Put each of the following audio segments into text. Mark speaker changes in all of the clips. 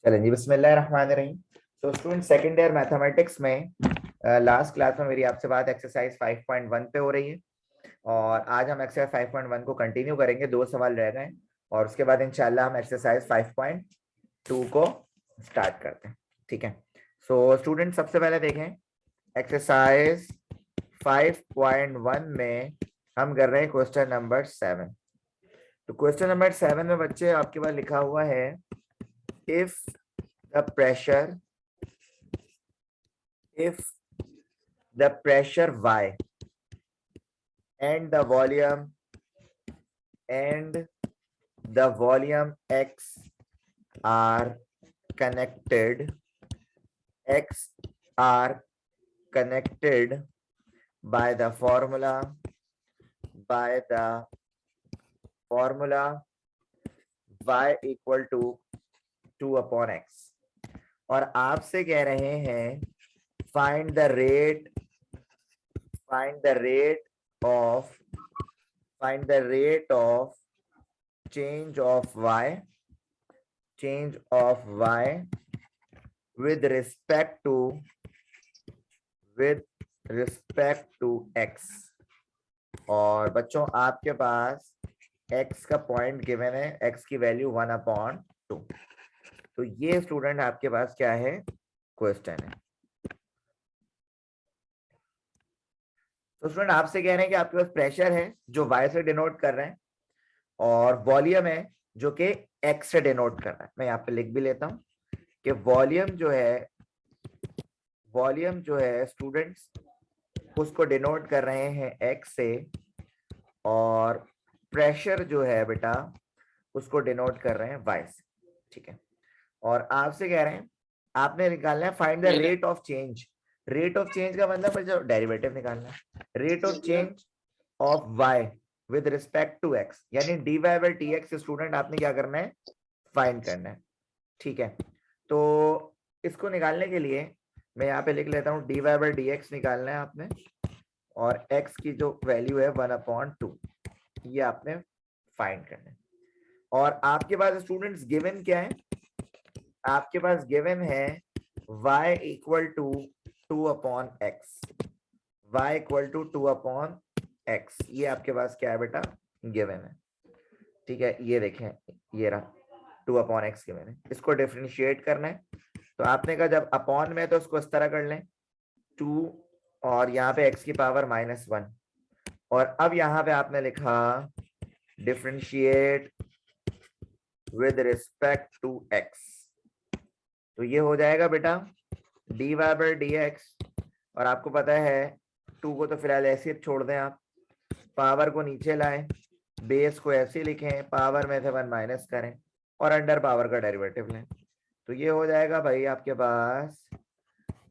Speaker 1: चलें जी, बिस्मिल्लाहिर्रहमानिर्रहीम। तो स्टूडेंट सेकेंड ईयर मैथमेटिक्स में लास्ट क्लास में मेरी आपसे बात एक्सरसाइज 5.1 पे हो रही है और आज हम एक्सरसाइज 5.1 को कंटिन्यू करेंगे। 2 सवाल रह गए और उसके बाद इंशाल्लाह हम एक्सरसाइज 5.2 को स्टार्ट करते हैं। ठीक है, सो स्टूडेंट सबसे पहले देखें एक्सरसाइज 5.1 में हम कर रहे हैं क्वेश्चन नंबर 7। तो क्वेश्चन नंबर 7 में बच्चे आपके पास लिखा हुआ है if the pressure y and the volume x are connected by the formula y equal to 2/x और आपसे कह रहे हैं find the rate of change of y with respect to x। और बच्चों आपके पास x का पॉइंट गिवन है, x की वैल्यू 1/2। तो ये स्टूडेंट आपके पास क्या है, क्वेश्चन है। तो स्टूडेंट आपसे कह रहे हैं कि आपके पास प्रेशर है जो y से डिनोट कर रहे हैं और वॉल्यूम है जो कि x से डिनोट कर रहा है। मैं यहाँ पे लिख भी लेता हूं कि वॉल्यूम जो है स्टूडेंट्स उसको डिनोट कर रहे हैं x से और प्रेशर जो है बेटा उसको डिनोट कर रहे हैं y से। ठीक है, और आपसे कह रहे हैं आपने निकालना है find the rate of change. Rate of change का मतलब जो डेरिवेटिव निकालना है, rate of change of y with respect to x, यानी dy बाय dx स्टूडेंट आपने क्या करना है, फाइंड करना है। ठीक है, तो इसको निकालने के लिए मैं यहाँ पे लिख लेता हूँ dy बाय dx निकालना है आपने और x की जो वैल्यू है 1/2 ये आपने फाइंड करना है। और आपके पास स्टूडेंट्स गिवन क्या है, आपके पास गिवन है y equal to 2/x, y equal to 2/x, ये आपके पास क्या है बेटा, गिवन है। ठीक है, ये देखें ये रहा 2/x गिवन है। इसको डिफरेंशिएट करना है तो आपने कहा जब अपॉन में तो उसको इस तरह कर लें 2 और यहाँ पे x की पावर -1 और अब यहाँ पे आपने लिखा differentiate with respect to x। तो ये हो जाएगा बेटा dy बाय dx और आपको पता है 2 को तो फिलहाल ऐसे छोड़ दें, आप पावर को नीचे लाएं, बेस को ऐसे लिखें, पावर में से 1 माइनस करें और अंडर पावर का डेरिवेटिव लें। तो ये हो जाएगा भाई आपके पास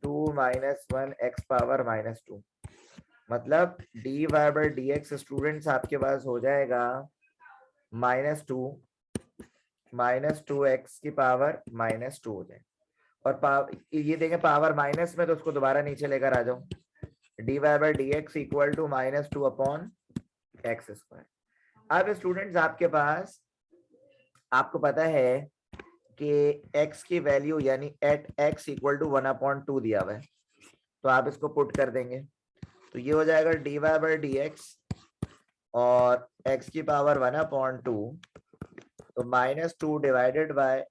Speaker 1: 2 - 1 x पावर -2, मतलब dy बाय dx स्टूडेंट्स आपके पास हो जाएगा -2 x की पावर -2 हो जाए। और ये देखें पावर माइनस में तो उसको दोबारा नीचे लेकर आ जाओ, dy by dx equal to -2/x²। अब स्टूडेंट्स आपके पास आपको पता है कि x की वैल्यू यानी एट x इक्वल टू 1/2 दिया हुआ है, तो आप इसको पुट कर देंगे तो ये हो जाएगा dy बाय dx और x की पावर 1/2 तो -2 डिवाइडेड बाय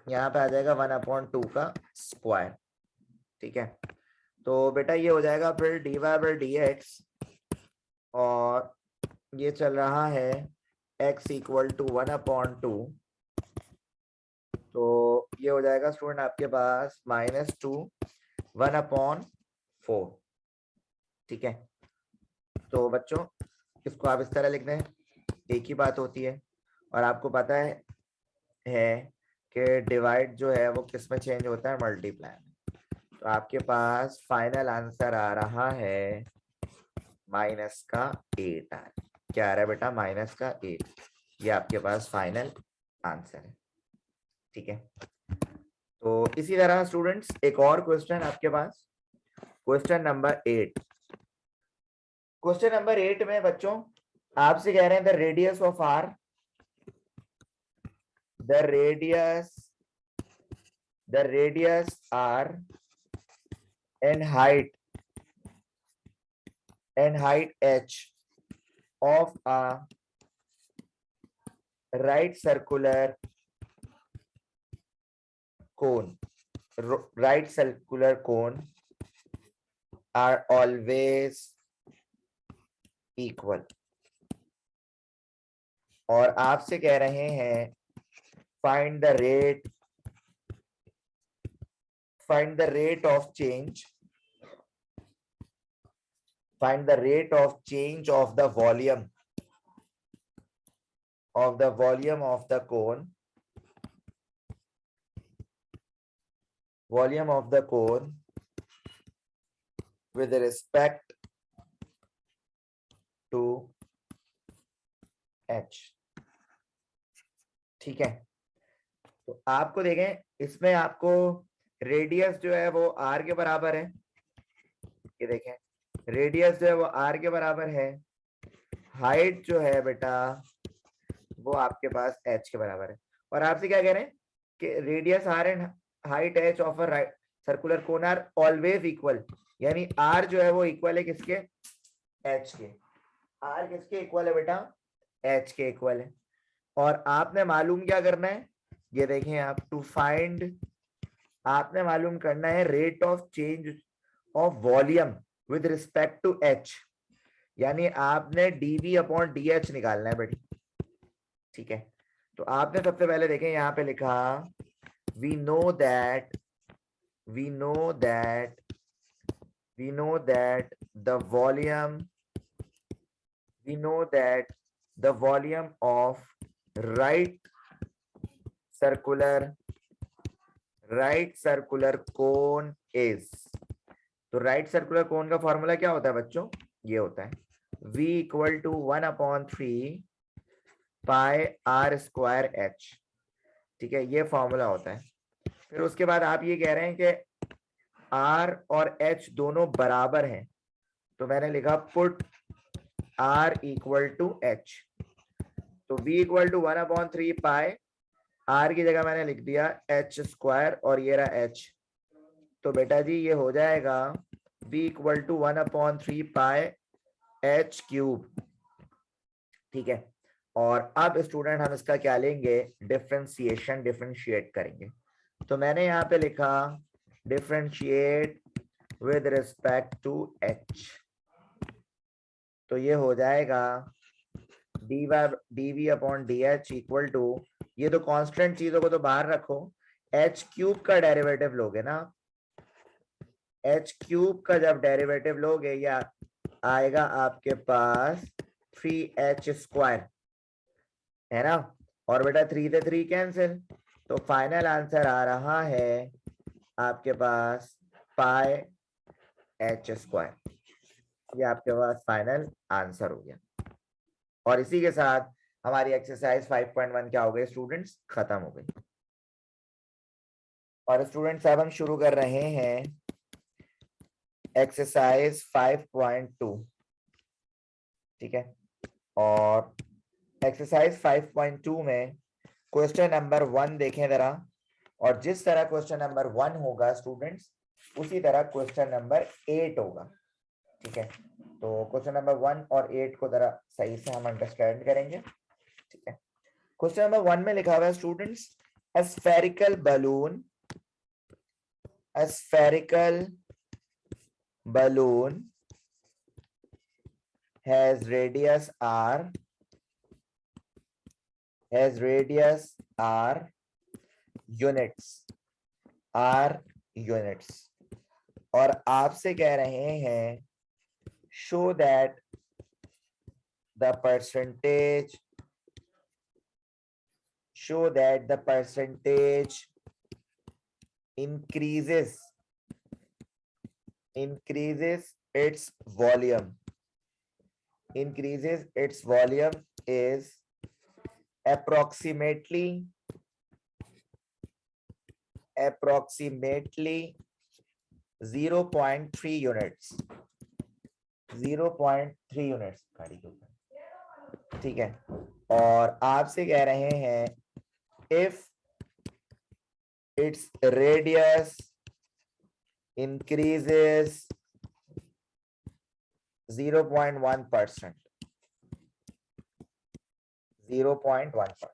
Speaker 1: यहाँ पे आ जाएगा 1/2 का स्क्वायर। ठीक है, तो बेटा ये हो जाएगा फिर dy बाय dx और ये चल रहा है x इक्वल टू 1/2, तो ये हो जाएगा स्टूडेंट आपके पास -2 1/4। ठीक है, तो बच्चों इसको आप इस तरह लिख दें, एक ही बात होती है। और आपको पता है कि डिवाइड जो है वो किस में चेंज होता है, मल्टीप्लाई में। तो आपके पास फाइनल आंसर आ रहा है -8 आ रहा है। क्या आ रहा है बेटा, -8। ये आपके पास फाइनल आंसर है। ठीक है, तो इसी तरह स्टूडेंट्स एक और क्वेश्चन आपके पास, क्वेश्चन नंबर 8। क्वेश्चन नंबर 8 में बच्चों आपसे कह रहे हैं the radius the radius r and height h of a right circular cone are always equal। और आपसे कह रहे हैं find the rate of change of the volume of the cone with respect to h। ठीक है, तो आपको देखें इसमें आपको रेडियस जो है वो r के बराबर है। ये देखें रेडियस जो है वो r के बराबर है, हाइट जो है बेटा वो आपके पास h के बराबर है। और आपसे क्या कह रहे हैं कि radius r and height h of a circular cone are always equal, यानी r जो है वो इक्वल है किसके, h के। r किसके इक्वल है बेटा, h के इक्वल है। और आपने मालूम क्या करना है, ये देखें आप, टू फाइंड, आपने मालूम करना है rate of change of volume with respect to h, यानी आपने dv अपॉन dh निकालना है बेटी। ठीक है, तो आपने सबसे पहले देखें यहाँ पे लिखा we know that the volume of right circular cone is, तो राइट सर्कुलर कोन का फॉर्मूला क्या होता है बच्चों, ये होता है v equal to 1/3 pi r square h। ठीक है, ये फॉर्मूला होता है। फिर उसके बाद आप ये कह रहे हैं कि r और h दोनों बराबर हैं, तो मैंने लिखा put r equal to h, तो v equal to 1/3 pi, r की जगह मैंने लिख दिया h स्क्वायर और ये रहा h, तो बेटा जी ये हो जाएगा v equal to 1/3 pi h cube. ठीक है, और अब स्टूडेंट हम इसका क्या लेंगे, डिफरेंशिएट करेंगे। तो मैंने यहाँ पे लिखा differentiate with respect to h, तो ये हो जाएगा dv upon dh equal to, ये तो कांस्टेंट चीजों को तो बाहर रखो, h क्यूब का डेरिवेटिव लोगे ना, h क्यूब का जब डेरिवेटिव लोगे या आएगा आपके पास 3h स्क्वायर, है ना। और बेटा 3 से 3 कैंसिल, तो फाइनल आंसर आ रहा है आपके पास पाई h स्क्वायर, ये आपके पास फाइनल आंसर हो गया। और इसी के साथ हमारी एक्सरसाइज 5.1 क्या हो गई स्टूडेंट्स, खत्म हो गई। और स्टूडेंट्स अब हम शुरू कर रहे हैं एक्सरसाइज 5.2। ठीक है, और एक्सरसाइज 5.2 में क्वेश्चन नंबर 1 देखें जरा, और जिस तरह क्वेश्चन नंबर 1 होगा स्टूडेंट्स उसी तरह क्वेश्चन नंबर 8 होगा। ठीक है, तो क्वेश्चन नंबर 1 और 8 को जरा सही से हम अंडरस्टैंड करेंगे। ठीक है, क्वेश्चन नंबर 1 में लिखा हुआ है students, a spherical balloon has radius r units, और आपसे कह रहे हैं show that the percentage increases its volume is approximately 0.3 units। गाड़ी के ऊपर। ठीक है, और आपसे कह रहे हैं if its radius increases 0.1%. 0.1%.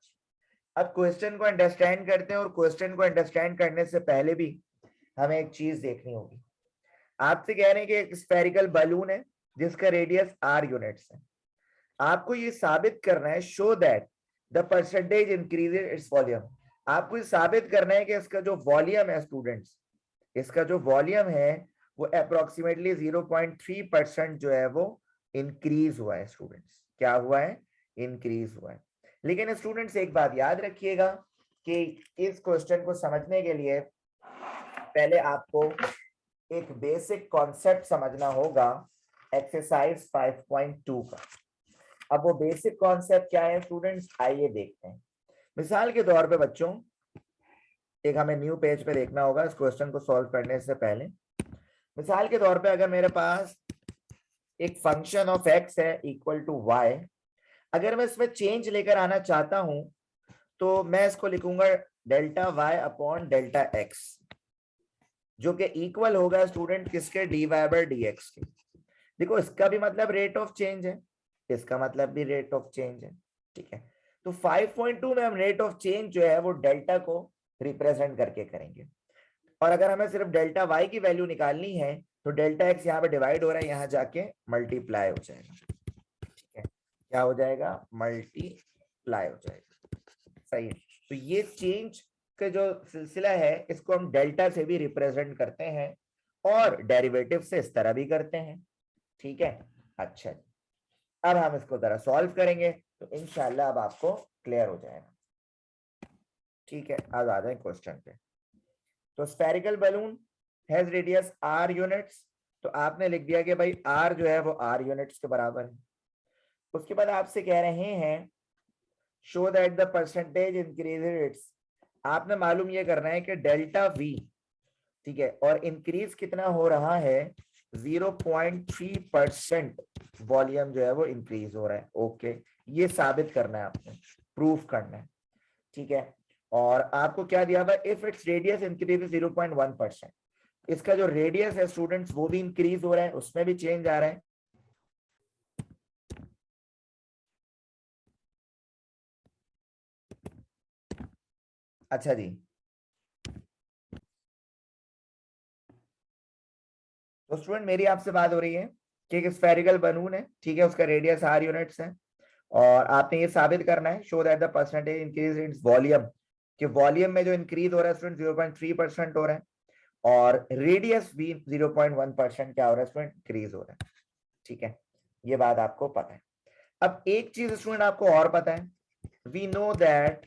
Speaker 1: अब क्वेश्चन को अंडरस्टैंड करते हैं, और क्वेश्चन को अंडरस्टैंड करने से पहले भी हमें एक चीज देखनी होगी। आपसे कह रहे हैं कि एक स्फेरिकल बलून है जिसका रेडियस r यूनिट्स है। आपको ये साबित करना है, show that the percentage increases its volume. आपको ये साबित करना है कि इसका जो वॉल्यूम है स्टूडेंट्स, इसका जो वॉल्यूम है वो अप्रोक्सीमेटली 0.3% जो है वो इंक्रीज हुआ है स्टूडेंट्स। क्या हुआ है? इंक्रीज हुआ है। लेकिन स्टूडेंट्स एक बात याद रखिएगा कि इस क्वेश्चन को समझने के लिए पहले आपको एक बेसिक कॉन्सेप्ट समझना होगा एक्सरसाइज 5.2 का। अब वो बेसिक कॉन्सेप्ट क्या है स्टूडेंट्स, आइए देखते हैं। मिसाल के तौर पे बच्चों, एक हमें न्यू पेज पे देखना होगा इस क्वेश्चन को सॉल्व करने से पहले। मिसाल के तौर पे अगर मेरे पास एक फंक्शन ऑफ एक्स है इक्वल टू वाई, अगर मैं इसमें चेंज लेकर आना चाहता हूं तो मैं इसको लिखूंगा delta Y upon delta X, जो कि इक्वल होगा स्टूडेंट किसके? D Y by D X के। देखो इसका भी मतलब रेट ऑफ चेंज है, इसका मतलब भी रेट ऑफ चेंज है, ठीक है। तो 5.2 में हम रेट ऑफ चेंज जो है वो डेल्टा को रिप्रेजेंट करके करेंगे, और अगर हमें सिर्फ डेल्टा वाई की वैल्यू निकालनी है तो डेल्टा एक्स यहाँ पे डिवाइड हो रहा है, यहाँ जाके मल्टीप्लाई हो जाएगा, ठीक है। क्या हो जाएगा? मल्टीप्लाई हो जाएगा, सही है। तो ये चेंज का जो सिलसिला है इसको हम डेल्टा से भी रिप्रेजेंट करते हैं और डेरिवेटिव से इस तरह भी करते हैं, ठीक है। अच्छा, अब हम इसको जरा सॉल्व करेंगे तो इंशाल्लाह अब आपको क्लियर हो जाएगा, ठीक है। अब आ जाए क्वेश्चन पे। तो spherical balloon has radius r units, तो आपने लिख दिया कि भाई r जो है वो r यूनिट्स के बराबर है। उसके बाद आपसे कह रहे हैं show that the percentage increases it's, आपने मालूम ये करना है कि डेल्टा v, ठीक है, और इंक्रीज कितना हो रहा है? 0.3% वॉल्यूम जो है वो इंक्रीज हो रहा है। ओके, ये साबित करना है आपने, प्रूफ करना है, ठीक है। और आपको क्या दिया हुआ? इफ इट्स रेडियस इंक्रीज 0.1%, इसका जो रेडियस है स्टूडेंट्स वो भी इंक्रीज हो रहा है, उसमें भी चेंज आ रहा है। अच्छा जी, तो स्टूडेंट मेरी आपसे बात हो रही है कि एक स्फेरिकल बलून है, ठीक है, उसका रेडियस r यूनिट्स है, और आपने ये साबित करना है show that the percentage increase its volume, कि वॉल्यूम में जो इंक्रीज हो रहा है स्टूडेंट 0.3% हो रहा है, और रेडियस भी 0.1% क्या हो रहा है स्टूडेंट? इंक्रीज हो रहा है, ठीक है। ये बात आपको पता है। अब एक चीज स्टूडेंट आपको और पता है, वी नो दैट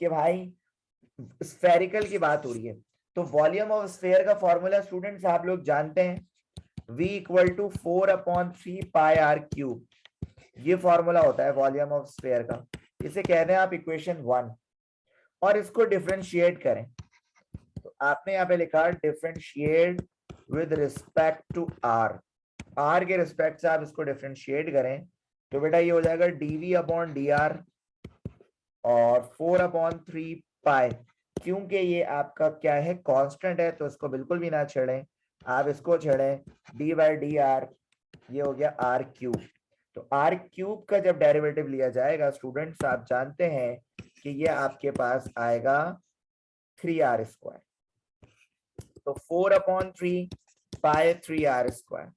Speaker 1: कि भाई स्फेरिकल की बात हो रही है तो वॉल्यूम ऑफ स्फेयर का फॉर्मूला स्टूडेंट्स आप लोग जानते हैं, v equal to 4/3 pi r cube, ये फॉर्मूला होता है वॉल्यूम ऑफ स्फेयर का। इसे कहते हैं आप इक्वेशन 1, और इसको डिफरेंशिएट करें तो आपने यहाँ पे लिखा differentiate with respect to r के रिस्पेक्ट से आप इसको डिफरेंशिएट करें तो बेटा ये हो जाएगा dv अपॉन dr और 4/3 पाई, क्योंकि ये आपका क्या है? कांस्टेंट है, तो इसको बिल्कुल भी ना छेड़ें, आप इसको छेड़ें d/dr, ये हो गया r क्यूब। तो r क्यूब का जब डेरिवेटिव लिया जाएगा स्टूडेंट्स आप जानते हैं कि ये आपके पास आएगा 3r²। तो 4/3 पाई 3r²।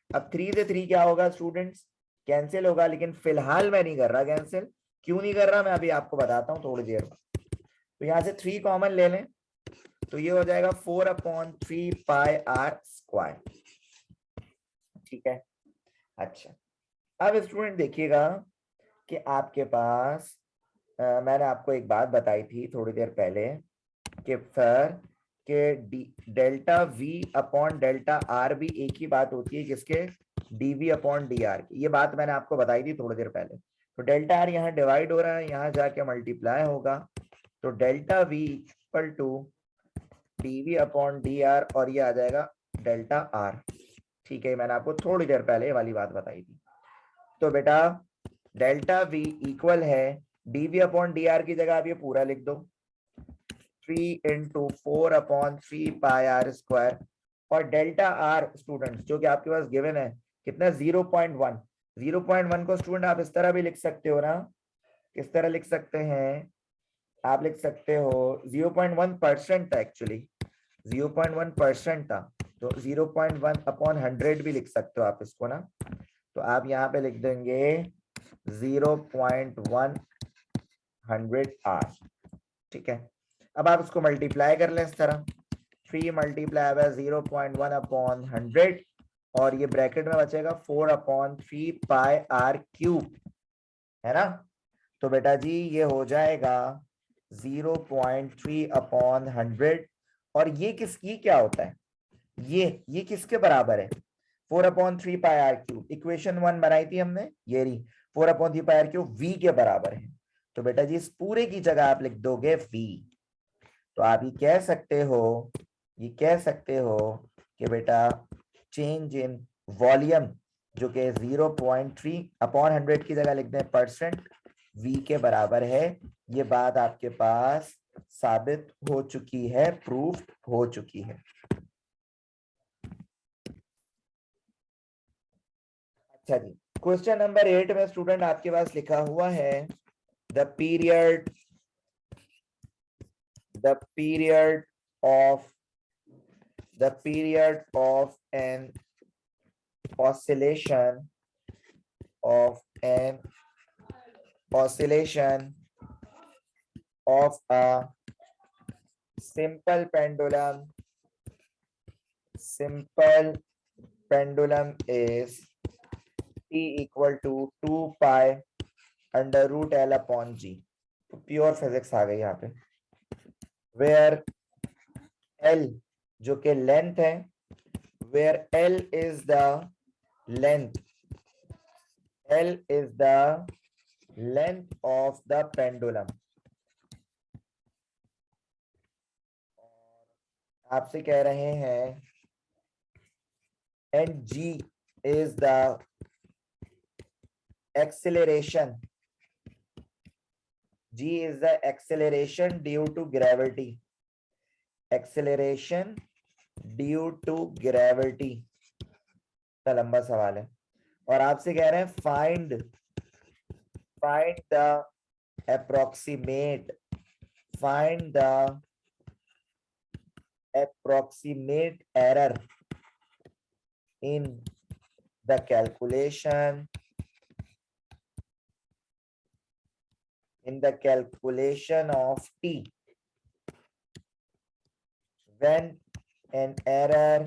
Speaker 1: अब 3 से 3 क्या होगा स्टूडेंट्स? कैंसिल होगा, लेकिन फिलहाल मैं नहीं कर रहा कैंसिल। क्यों नहीं कर रहा मैं अभी आपको बताता हूं थोड़ी देर में। तो यहां से 3 कॉमन ले लें तो ये हो जाएगा 4/3 पाई r², ठीक है। अच्छा, अब स्टूडेंट देखिएगा कि आपके पास मैंने आपको एक बात बताई थी थोड़ी देर पहले कि सर के delta v upon delta r भी एक ही बात होती है, किसके? dv अपॉन dr की। ये बात मैंने आपको बताई थी थोड़ी देर पहले। तो डेल्टा r यहाँ डिवाइड हो रहा है, यहाँ जाके मल्टीप्लाई होगा, तो delta v equal to dv upon dr, और ये आ जाएगा डेल्टा r, ठीक है। मैंने आपको थोड़ी देर पहले ये वाली बात बताई थी। तो बेटा डेल्टा v इक्वल है dv अपॉन dr की जगह आप ये पूरा लिख दो, 3 इंटू 4/3 πr²। और डेल्टा आर स्टूडेंट्स जो कि आपके पास गिवन है कितना, 0.1। 0.1 को स्टूडेंट आप इस तरह भी लिख सकते हो ना, किस तरह लिख सकते हैं, आप लिख सकते हो 0.1% था एक्चुअली, 0.1% था, तो 0.1/100 भी लिख सकते हो आप इसको ना। तो आप यहाँ पे लिख देंगे 0.100 R, ठीक है। अब आप इसको मल्टीप्लाई कर लें इस तरह, 3 मल्टीप्लाई बाय 0.1/100, और ये ब्रैकेट में बचेगा 4/3 πr³ है ना। तो बेटा जी ये हो जाएगा 0.3/100। और ये क्या होता है, ये किसके बराबर है, 4/3 πr³। इक्वेशन 1 बनाई थी हमने, ये रही 4/3 πr³ v के बराबर है। तो बेटा जी इस पूरे की जगह आप लिख दोगे v। तो आप ये कह सकते हो, कि बेटा चेंज इन वॉल्यूम जो कि 0.3/100 की जगह लिख दें परसेंट, v के बराबर है। ये बात आपके पास साबित हो चुकी है, प्रूफ हो चुकी है। अच्छा जी, क्वेश्चन नंबर 8 में स्टूडेंट आपके पास लिखा हुआ है the period of an oscillation of a simple pendulum is t equal to 2π√L/g। तो प्योर फिजिक्स आ गई यहाँ पे, where L जो कि लेंथ है, where L is the length of the pendulum। आपसे कह रहे हैं and G is the acceleration due to gravity। तो लंबा सवाल है, और आपसे कह रहे हैं find the approximate error in the calculation of t when an error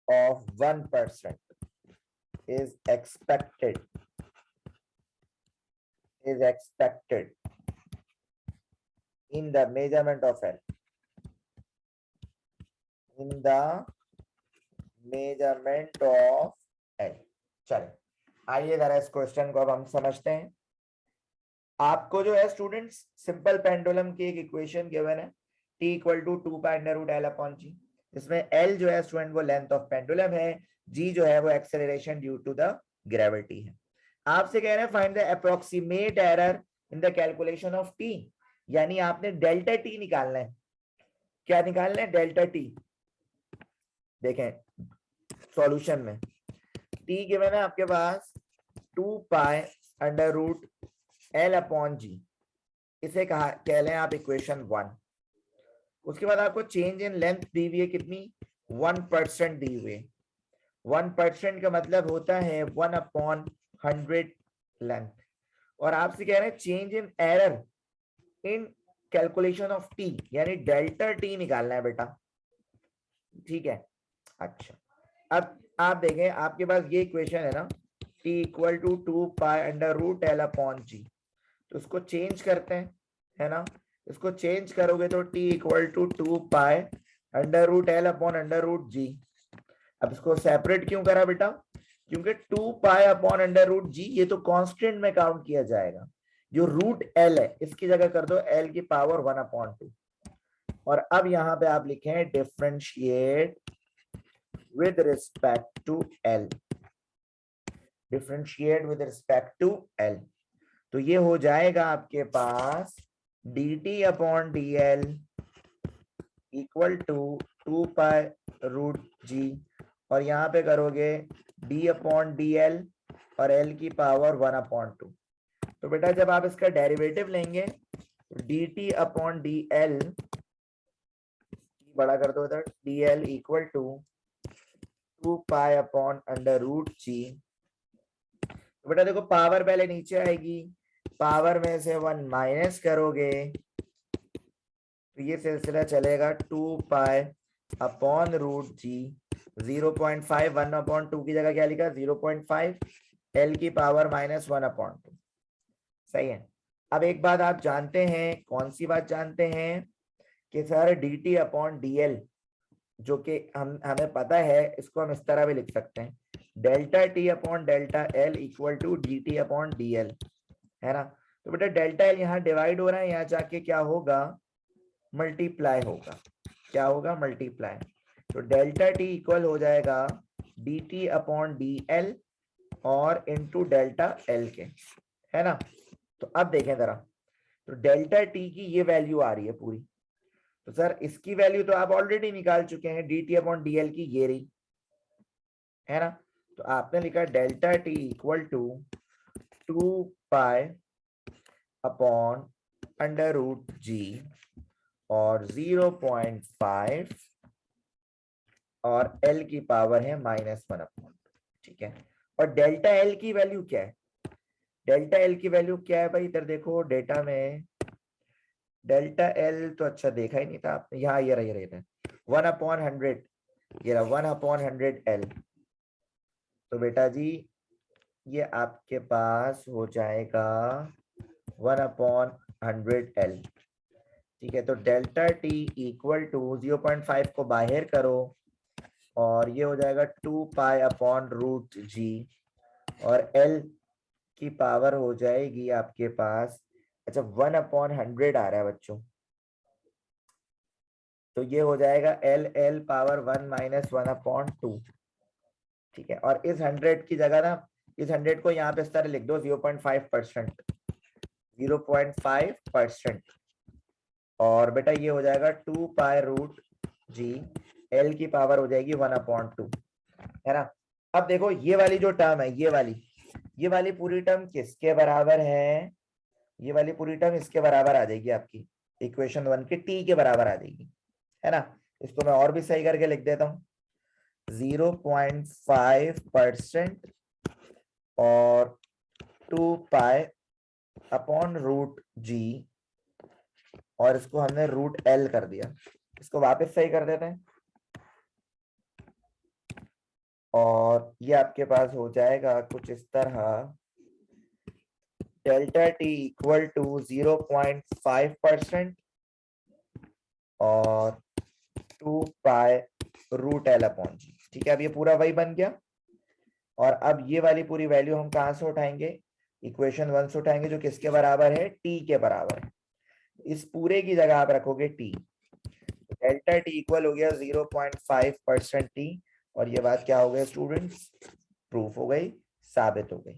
Speaker 1: of 1% is expected in the measurement of L। चलिए आइए जरा इस क्वेश्चन को अब हम समझते हैं। आपको जो है स्टूडेंट्स सिंपल पेंडुलम की एक इक्वेशन गिवन है, t इक्वल टू 2π√L/g, इसमें L जो है स्टूडेंट वो लेंथ ऑफ पेंडुलम है, g जो है वो acceleration due to the gravity है। आपसे कह रहे हैं find the approximate error in the calculation of t, यानी आपने डेल्टा t निकालना है। क्या निकालना है, डेल्टा t। देखें सॉल्यूशन में t गिवन है आपके पास 2π√L/g, इसे कह लें आप इक्वेशन 1। उसके बाद आपको चेंज इन लेंथ दी हुई है कितनी, 1% दी हुई है। 1% का मतलब होता है 1/100 लेंथ। और आपसे कह रहे हैं change in error in calculation of T, यानी डेल्टा टी निकालना है बेटा, ठीक है। अच्छा अब आप देखें आपके पास ये इक्वेशन है ना, t इक्वल टू 2π√L/g, तो उसको चेंज करते हैं, है ना। इसको चेंज करोगे तो t इक्वल टू 2π√L/√g। अब इसको सेपरेट क्यों करा बेटा, क्योंकि 2π/√g ये तो कांस्टेंट में काउंट किया जाएगा, जो रूट L है इसकी जगह कर दो L की पावर 1/2। और अब यहाँ पे आप लिखें differentiate with respect to L, तो ये हो जाएगा आपके पास dt upon dl equal to 2 pi root g, और यहाँ पे करोगे d अपॉन dl और l की पावर 1/2। तो बेटा जब आप इसका डेरिवेटिव लेंगे तो dt अपॉन dl बड़ा कर दो इधर, dl equal to 2 pi upon under root g। तो बेटा देखो पावर पहले नीचे आएगी, पावर में से 1 माइनस करोगे तो ये सिलसिला चलेगा 2 पाई अपॉन रूट g। 0.5 1/2 की जगह क्या लिखा 0.5, l की पावर -1/2। सही है। अब एक बात आप जानते हैं, कौन सी बात जानते हैं कि सर dt अपॉन dl जो कि हमें पता है, इसको हम इस तरह भी लिख सकते हैं delta t upon delta l equal to dt upon dl, है ना। तो बेटा डेल्टा l यहाँ डिवाइड हो रहा है, यहाँ जाके क्या होगा मल्टीप्लाई होगा, क्या होगा मल्टीप्लाई। तो डेल्टा t इक्वल हो जाएगा dt अपॉन dl और इनटू डेल्टा l के, है ना। तो अब देखें जरा, तो डेल्टा t की ये वैल्यू आ रही है पूरी, तो सर इसकी वैल्यू तो आप ऑलरेडी निकाल चुके हैं, dt अपॉन dl की ये रही, है ना। तो आपने लिखा delta t equal to 2 pi upon under root g और 0.5 और l की पावर है -1/2, ठीक है। और डेल्टा l की वैल्यू क्या है, डेल्टा l की वैल्यू क्या है भाई, इधर देखो डेटा में डेल्टा l तो अच्छा देखा ही नहीं था आपने, यहाँ ये रहा 1/100, ये रहा 1/100 l। तो बेटा जी ये आपके पास हो जाएगा 1/100 l, ठीक है। तो डेल्टा t इक्वल टू 0.5 को बाहर करो और ये हो जाएगा 2 पाई अपॉन रूट g और l की पावर हो जाएगी आपके पास, अच्छा 1/100 आ रहा है बच्चों, तो ये हो जाएगा l पावर 1 - 1/2, ठीक है। और इस 100 की जगह ना, इस 100 को यहाँ पे इस तरह लिख दो 0.5%, 0.5%, और बेटा ये हो जाएगा 2 पाई रूट g, l की पावर हो जाएगी 1/2, है ना। अब देखो ये वाली जो टर्म है, ये वाली पूरी टर्म किसके बराबर है, ये वाली पूरी टर्म इसके बराबर आ जाएगी, आपकी इक्वेशन 1 के t के बराबर आ जाएगी, है ना। इसको मैं और भी सही करके लिख देता हूँ 0.5% और 2 पाई अपॉन रूट g, और इसको हमने रूट l कर दिया, इसको वापस सही कर देते हैं और ये आपके पास हो जाएगा कुछ इस तरह डेल्टा t इक्वल टू 0.5% और 2 pi root l upon g, ठीक है। अब ये पूरा वही बन गया, और अब ये वाली पूरी वैल्यू हम कहाँ से उठाएंगे, इक्वेशन 1 से उठाएंगे, जो किसके बराबर है t के बराबर है। इस पूरे की जगह आप रखोगे t, डेल्टा t इक्वल हो गया 0.5% t, और ये बात क्या हो गई स्टूडेंट्स, प्रूफ हो गई, साबित हो गई।